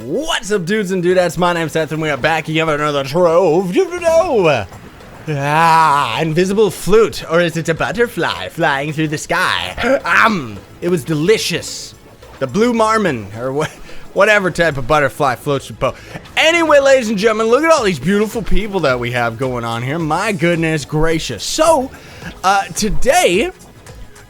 What's up, dudes and dudettes? My name's Scythe, and we are back again with another Trove. Invisible flute, or is it a butterfly flying through the sky? It was delicious. The blue marmon, or whatever type of butterfly floats your boat. Anyway, ladies and gentlemen, look at all these beautiful people that we have going on here. My goodness gracious. So, today,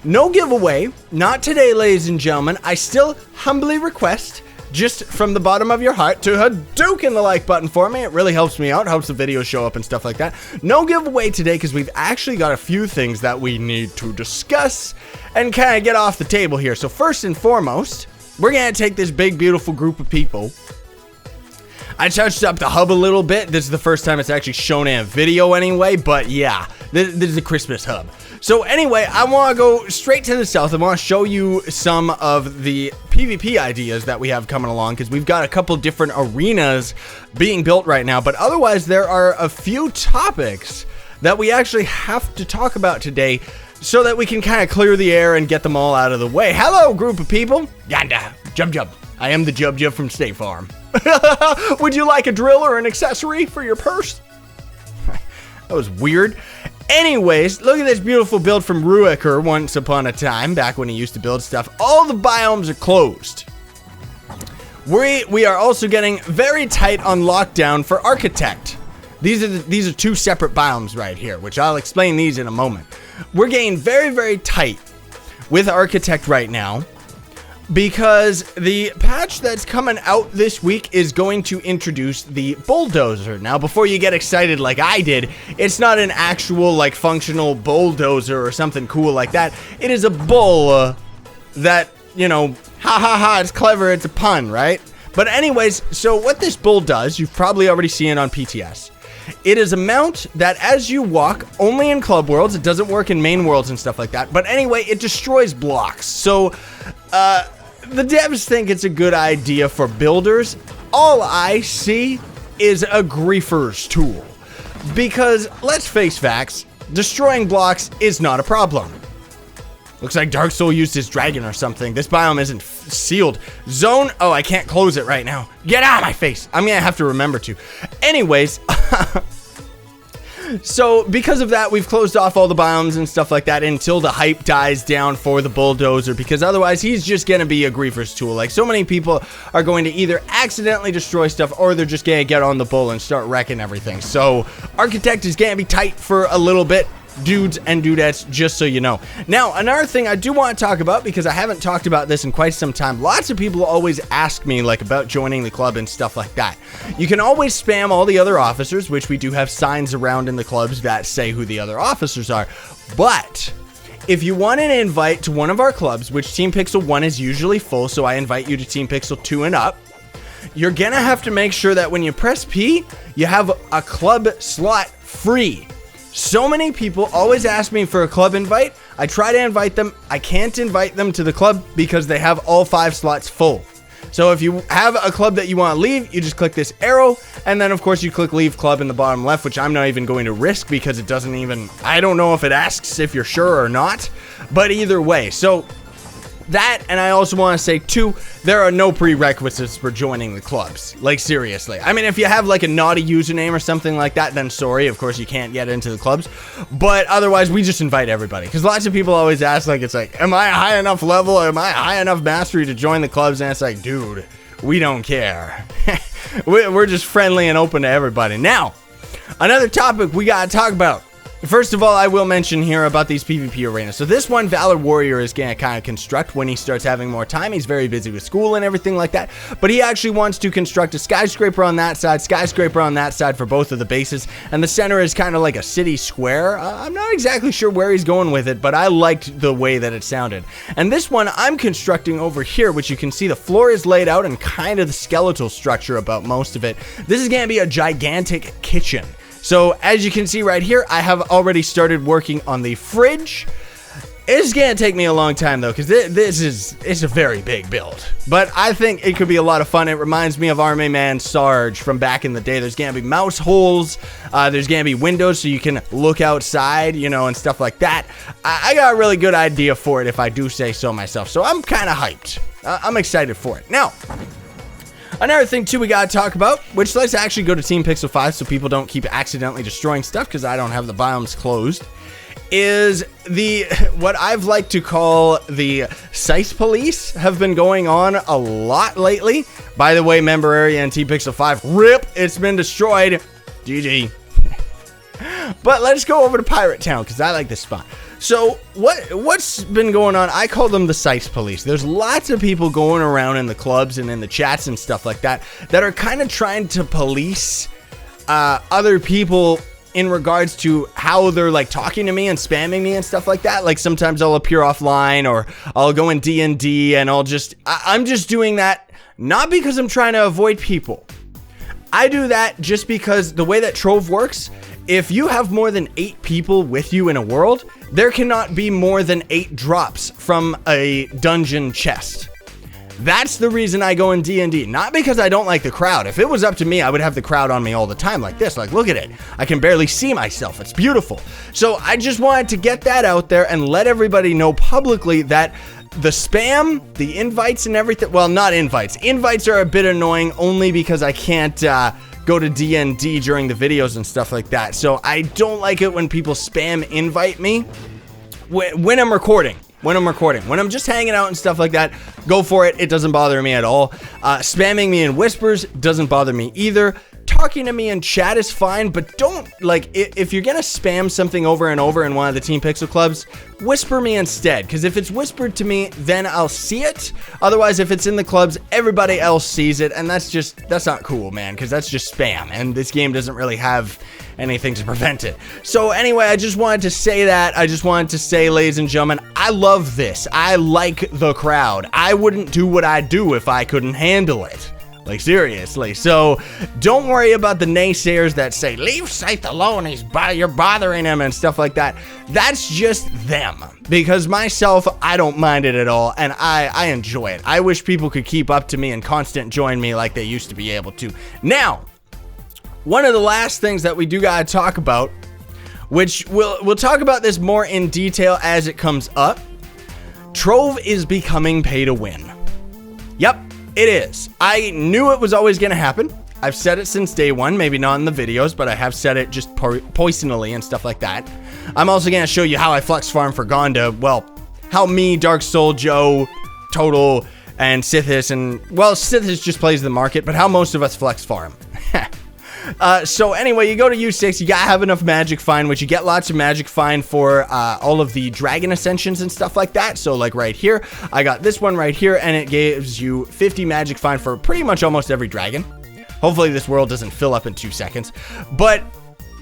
no giveaway. Not today, ladies and gentlemen. I still humbly request, just from the bottom of your heart, to Hadouken the like button for me. It really helps me out, helps the video show up and stuff like that. No giveaway today because we've actually got a few things that we need to discuss and kind of get off the table here. So first and foremost, we're going to take this big, beautiful group of people. I touched up the hub a little bit. This is the first time it's actually shown in a video anyway, but yeah, this is a Christmas hub. So anyway, I want to go straight to the south. I want to show you some of the PvP ideas that we have coming along, because we've got a couple different arenas being built right now, but otherwise there are a few topics that we actually have to talk about today so that we can kind of clear the air and get them all out of the way. Hello, group of people. Yanda, Jub. I am the Jub from State Farm. Would you like a drill or an accessory for your purse? That was weird. Anyways, look at this beautiful build from Ruiker once upon a time, back when he used to build stuff. All the biomes are closed. We are also getting very tight on lockdown for Architect. These are two separate biomes right here, which I'll explain these in a moment. We're getting very, very tight with Architect right now, because the patch that's coming out this week is going to introduce the bulldozer. Now, before you get excited like I did, it's not an actual, like, functional bulldozer or something cool like that. It is a bull that, you know, it's clever, it's a pun, right? But anyways, so what this bull does, you've probably already seen it on PTS. It is a mount that, as you walk, only in club worlds, it doesn't work in main worlds and stuff like that, but anyway, it destroys blocks. So, the devs think it's a good idea for builders. All I see is a griefer's tool. Because, let's face facts, destroying blocks is not a problem. Looks like Dark Soul used his dragon or something. This biome isn't sealed. Zone, oh, I can't close it right now. Get out of my face. I'm gonna have to remember to. Anyways, so because of that, we've closed off all the biomes and stuff like that until the hype dies down for the bulldozer, because otherwise he's just gonna be a griefer's tool. Like, so many people are going to either accidentally destroy stuff, or they're just gonna get on the bull and start wrecking everything. So Architect is gonna be tight for a little bit, dudes and dudettes, just so you know. Now, another thing I do want to talk about, because I haven't talked about this in quite some time, lots of people always ask me, like, about joining the club and stuff like that. You can always spam all the other officers, which we do have signs around in the clubs that say who the other officers are, but if you want an invite to one of our clubs, which Team Pixel 1 is usually full, so I invite you to Team Pixel 2 and up, you're gonna have to make sure that when you press P, you have a club slot free. So many people always ask me for a club invite. I try to invite them. I can't invite them to the club because they have all 5 slots full. So if you have a club that you want to leave, you just click this arrow, and then of course you click leave club in the bottom left, which I'm not even going to risk because it doesn't even, I don't know if it asks if you're sure or not, but either way. So that, and I also want to say too, there are no prerequisites for joining the clubs. Like, seriously. I mean, if you have like a naughty username or something like that, then sorry, of course you can't get into the clubs. But otherwise, we just invite everybody. Because lots of people always ask, like, it's like, am I high enough level? Am I high enough mastery to join the clubs? And it's like, dude, we don't care. We're just friendly and open to everybody. Now, another topic we gotta talk about. First of all, I will mention here about these PvP arenas. So this one, Valor Warrior is going to kind of construct when he starts having more time. He's very busy with school and everything like that. But he actually wants to construct a skyscraper on that side for both of the bases. And the center is kind of like a city square. I'm not exactly sure where he's going with it, but I liked the way that it sounded. And this one I'm constructing over here, which you can see the floor is laid out and kind of the skeletal structure about most of it. This is going to be a gigantic kitchen. So, as you can see right here, I have already started working on the fridge. It's gonna take me a long time though, because it's a very big build. But I think it could be a lot of fun. It reminds me of Army Man Sarge from back in the day. There's gonna be mouse holes, there's gonna be windows so you can look outside, you know, and stuff like that. I got a really good idea for it if I do say so myself. So I'm kind of hyped. I'm excited for it. Now, Another thing too we gotta talk about, which let's actually go to Team Pixel 5 so people don't keep accidentally destroying stuff because I don't have the biomes closed, is what I've liked to call the Scythe police have been going on a lot lately. By the way, member area in Team Pixel 5, RIP, it's been destroyed. GG. But let's go over to Pirate Town because I like this spot. So what's been going on? I call them the Scythe police. There's lots of people going around in the clubs and in the chats and stuff like that are kind of trying to police other people in regards to how they're like talking to me and spamming me and stuff like that. Like sometimes I'll appear offline or I'll go in D&D and I'm just doing that not because I'm trying to avoid people. I do that just because the way that Trove works, if you have more than 8 people with you in a world, there cannot be more than 8 drops from a dungeon chest. That's the reason I go in D&D, not because I don't like the crowd. If it was up to me, I would have the crowd on me all the time like this. Like, look at it. I can barely see myself. It's beautiful. So I just wanted to get that out there and let everybody know publicly that the spam, the invites and everything, well, not invites. Invites are a bit annoying only because I can't go to D&D during the videos and stuff like that. So I don't like it when people spam invite me when I'm recording. When I'm just hanging out and stuff like that, go for it. It doesn't bother me at all. Spamming me in whispers doesn't bother me either. Talking to me in chat is fine, but don't, like, if you're gonna spam something over and over in one of the Team Pixel clubs, whisper me instead, because if it's whispered to me, then I'll see it. Otherwise, if it's in the clubs, everybody else sees it, and that's not cool, man, because that's just spam, and this game doesn't really have anything to prevent it. So anyway, I just wanted to say that. I just wanted to say, ladies and gentlemen, I love this. I like the crowd. I wouldn't do what I do if I couldn't handle it. Like, seriously. So don't worry about the naysayers that say, leave Scythe alone, you're bothering him and stuff like that. That's just them. Because myself, I don't mind it at all, and I enjoy it. I wish people could keep up to me and constant join me like they used to be able to. Now, one of the last things that we do gotta talk about, which we'll talk about this more in detail as it comes up. Trove is becoming pay to win. Yep. It is. I knew it was always going to happen. I've said it since day one, maybe not in the videos, but I have said it just poisonally and stuff like that. I'm also going to show you how I flex farm for Gonda. Well, how me, Dark Soul, Joe, Total, and Scythe, and, well, Scythe just plays the market, but how most of us flex farm. So anyway, you go to U6, you gotta have enough magic find, which you get lots of magic find for all of the dragon ascensions and stuff like that. So like right here, I got this one right here, and it gives you 50 magic find for pretty much almost every dragon. Hopefully this world doesn't fill up in 2 seconds. But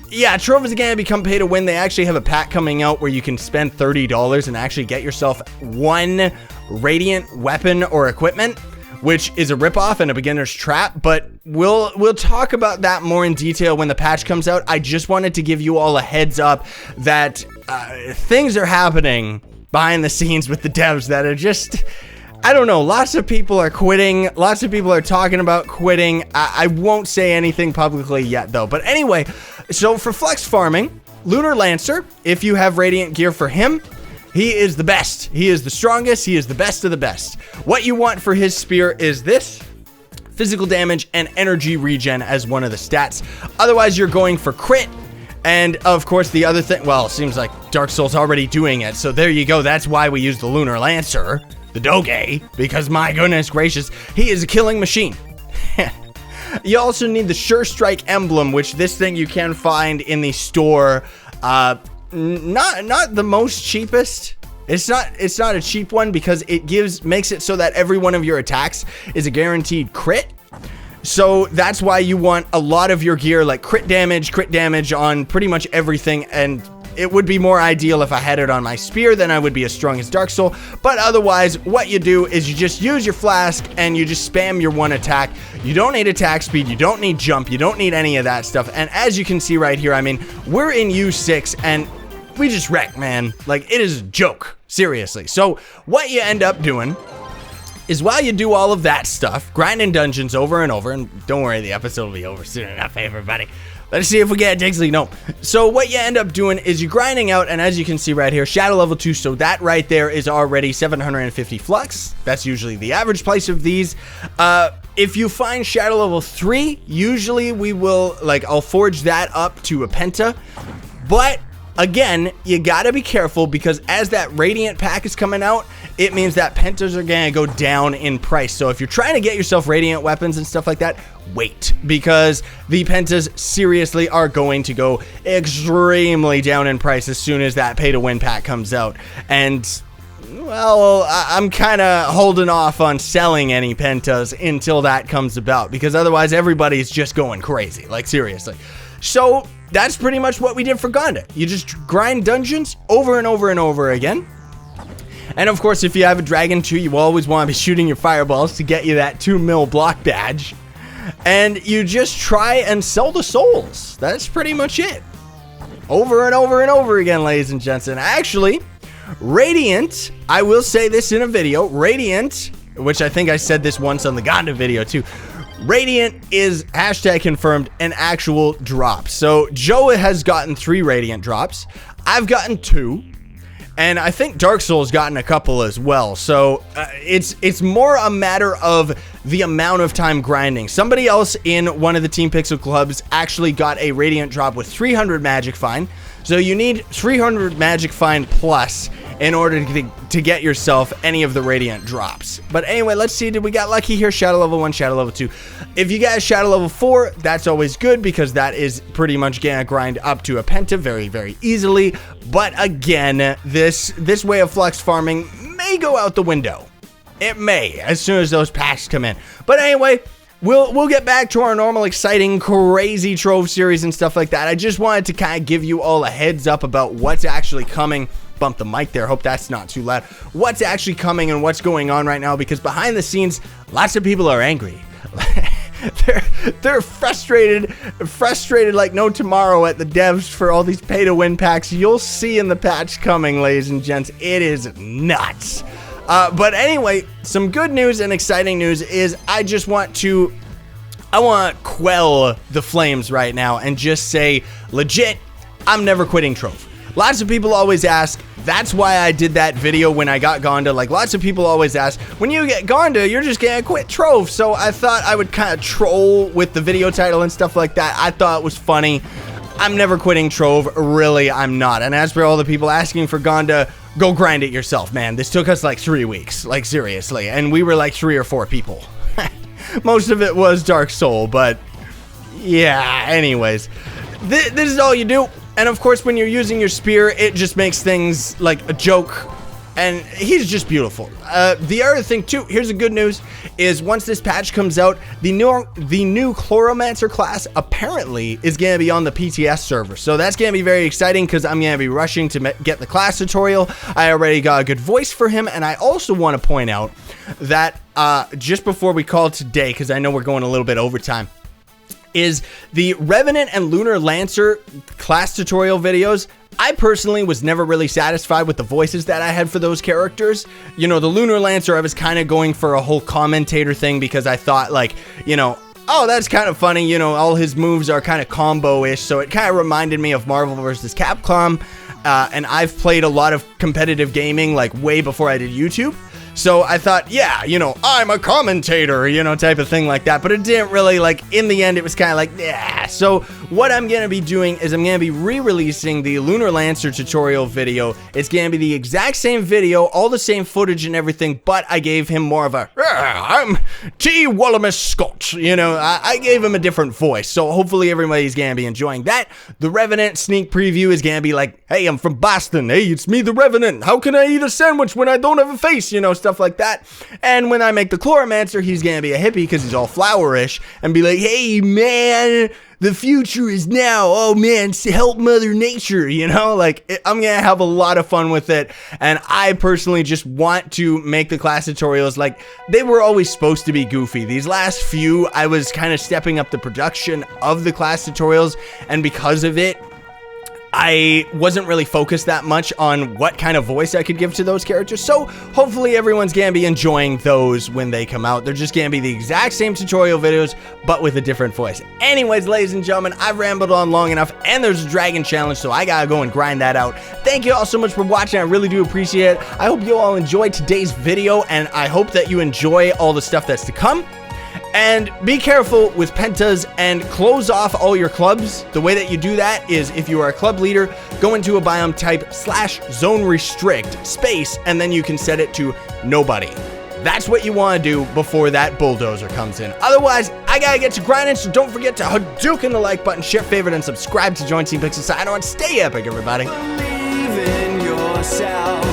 yeah, Trove is gonna become pay to win. They actually have a pack coming out where you can spend $30 and actually get yourself 1 radiant weapon or equipment, which is a ripoff and a beginner's trap, but we'll talk about that more in detail when the patch comes out. I just wanted to give you all a heads up that things are happening behind the scenes with the devs that are just, I don't know, lots of people are quitting, lots of people are talking about quitting. I won't say anything publicly yet though, but anyway, so for flex farming, Lunar Lancer, if you have radiant gear for him, he is the best. He is the strongest. He is the best of the best. What you want for his spear is this: physical damage and energy regen as one of the stats. Otherwise, you're going for crit. And of course, the other thing, well, it seems like Dark Soul's already doing it. So there you go. That's why we use the Lunar Lancer, the Doge, because my goodness gracious, he is a killing machine. You also need the Sure Strike emblem, which this thing you can find in the store. Not the most cheapest. It's not a cheap one because it makes it so that every one of your attacks is a guaranteed crit. So that's why you want a lot of your gear, like crit damage on pretty much everything, and it would be more ideal if I had it on my spear, then I would be as strong as Dark Soul. But otherwise, what you do is you just use your flask and you just spam your 1 attack. You don't need attack speed, you don't need jump, you don't need any of that stuff. And as you can see right here, I mean, we're in U6 and we just wreck, man. Like, it is a joke, seriously. So what you end up doing is while you do all of that stuff, grinding dungeons over and over, and don't worry, the episode will be over soon enough, everybody. Let's see if we get Digsley. No. So what you end up doing is you're grinding out, and as you can see right here, Shadow level 2, so that right there is already 750 flux. That's usually the average price of these. If you find shadow level 3, usually we will, like, I'll forge that up to a penta. But again, you gotta be careful because as that radiant pack is coming out, it means that pentas are gonna go down in price. So if you're trying to get yourself radiant weapons and stuff like that, wait, because the pentas seriously are going to go extremely down in price as soon as that pay to win pack comes out. And well, I'm kind of holding off on selling any pentas until that comes about because otherwise everybody's just going crazy, like seriously. So that's pretty much what we did for Gonda. You just grind dungeons over and over and over again. And of course, if you have a dragon too, you always want to be shooting your fireballs to get you that 2 mil block badge. And you just try and sell the souls. That's pretty much it. Over and over and over again, ladies and gents. And actually, Radiant, I will say this in a video, Radiant, which I think I said this once on the Gonda video too, Radiant is hashtag confirmed an actual drop. So Joe has gotten 3 Radiant drops. I've gotten 2. And I think Dark Souls gotten a couple as well. So it's more a matter of the amount of time grinding. Somebody else in one of the Team Pixel clubs actually got a Radiant drop with 300 Magic Find. So you need 300 Magic Find plus in order to get yourself any of the Radiant drops. But anyway, let's see, did we got lucky here? Shadow level 1, Shadow level 2. If you got Shadow level 4, that's always good because that is pretty much gonna grind up to a penta very, very easily. But again, this way of flux farming may go out the window. It may, as soon as those packs come in. But anyway, we'll get back to our normal, exciting, crazy Trove series and stuff like that. I just wanted to kind of give you all a heads up about what's actually coming. Bump the mic there, hope that's not too loud. What's actually coming and what's going on right now, because behind the scenes, lots of people are angry. they're frustrated like no tomorrow at the devs for all these pay to win packs. You'll see in the patch coming, ladies and gents. It is nuts. But anyway, some good news and exciting news is I want to quell the flames right now and just say, legit, I'm never quitting Trove. Lots of people always ask, that's why I did that video when I got Gonda. Like, lots of people always ask, when you get Gonda, you're just gonna quit Trove. So I thought I would kind of troll with the video title and stuff like that. I thought it was funny. I'm never quitting Trove. Really, I'm not. And as for all the people asking for Gonda, go grind it yourself, man. This took us like 3 weeks, like seriously. And we were like 3 or 4 people. Most of it was Dark Soul, but yeah, anyways. This is all you do. And of course, when you're using your spear, it just makes things like a joke. And he's just beautiful. The other thing too, here's the good news, is once this patch comes out, the new Chloromancer class apparently is going to be on the PTS server. So that's going to be very exciting because I'm going to be rushing to get the class tutorial. I already got a good voice for him. And I also want to point out that just before we call today, because I know we're going a little bit overtime, is the Revenant and Lunar Lancer class tutorial videos. I personally was never really satisfied with the voices that I had for those characters. You know, the Lunar Lancer, I was kind of going for a whole commentator thing because I thought, like, you know, oh, that's kind of funny. You know, all his moves are kind of combo-ish, so it kind of reminded me of Marvel vs. Capcom. And I've played a lot of competitive gaming, like, way before I did YouTube. So I thought, yeah, you know, I'm a commentator, you know, type of thing like that. But it didn't really, like, in the end, it was kind of like, yeah. So what I'm going to be doing is I'm going to be re-releasing the Lunar Lancer tutorial video. It's going to be the exact same video, all the same footage and everything, but I gave him more of a, I'm T. Wallamus Scott, you know, I gave him a different voice. So hopefully everybody's going to be enjoying that. The Revenant sneak preview is going to be like, hey, I'm from Boston. Hey, it's me, the Revenant. How can I eat a sandwich when I don't have a face, you know, stuff like that. And when I make the Chloromancer, he's gonna be a hippie because he's all flowerish and be like, hey man, the future is now. Oh man, help Mother Nature, you know, like I'm gonna have a lot of fun with it. And I personally just want to make the class tutorials like they were always supposed to be goofy. These last few, I was kind of stepping up the production of the class tutorials, and because of it, I wasn't really focused that much on what kind of voice I could give to those characters. So hopefully everyone's going to be enjoying those when they come out. They're just going to be the exact same tutorial videos, but with a different voice. Anyways, ladies and gentlemen, I've rambled on long enough, and there's a dragon challenge, so I got to go and grind that out. Thank you all so much for watching. I really do appreciate it. I hope you all enjoyed today's video, and I hope that you enjoy all the stuff that's to come. And be careful with pentas and close off all your clubs. The way that you do that is if you are a club leader, go into a biome type /zone restrict space, and then you can set it to nobody. That's what you want to do before that bulldozer comes in. Otherwise, I gotta get to grinding, so don't forget to Hadouken the like button, share, favorite, and subscribe to join Team Pixel Side on. Stay epic, everybody. Believe in yourself.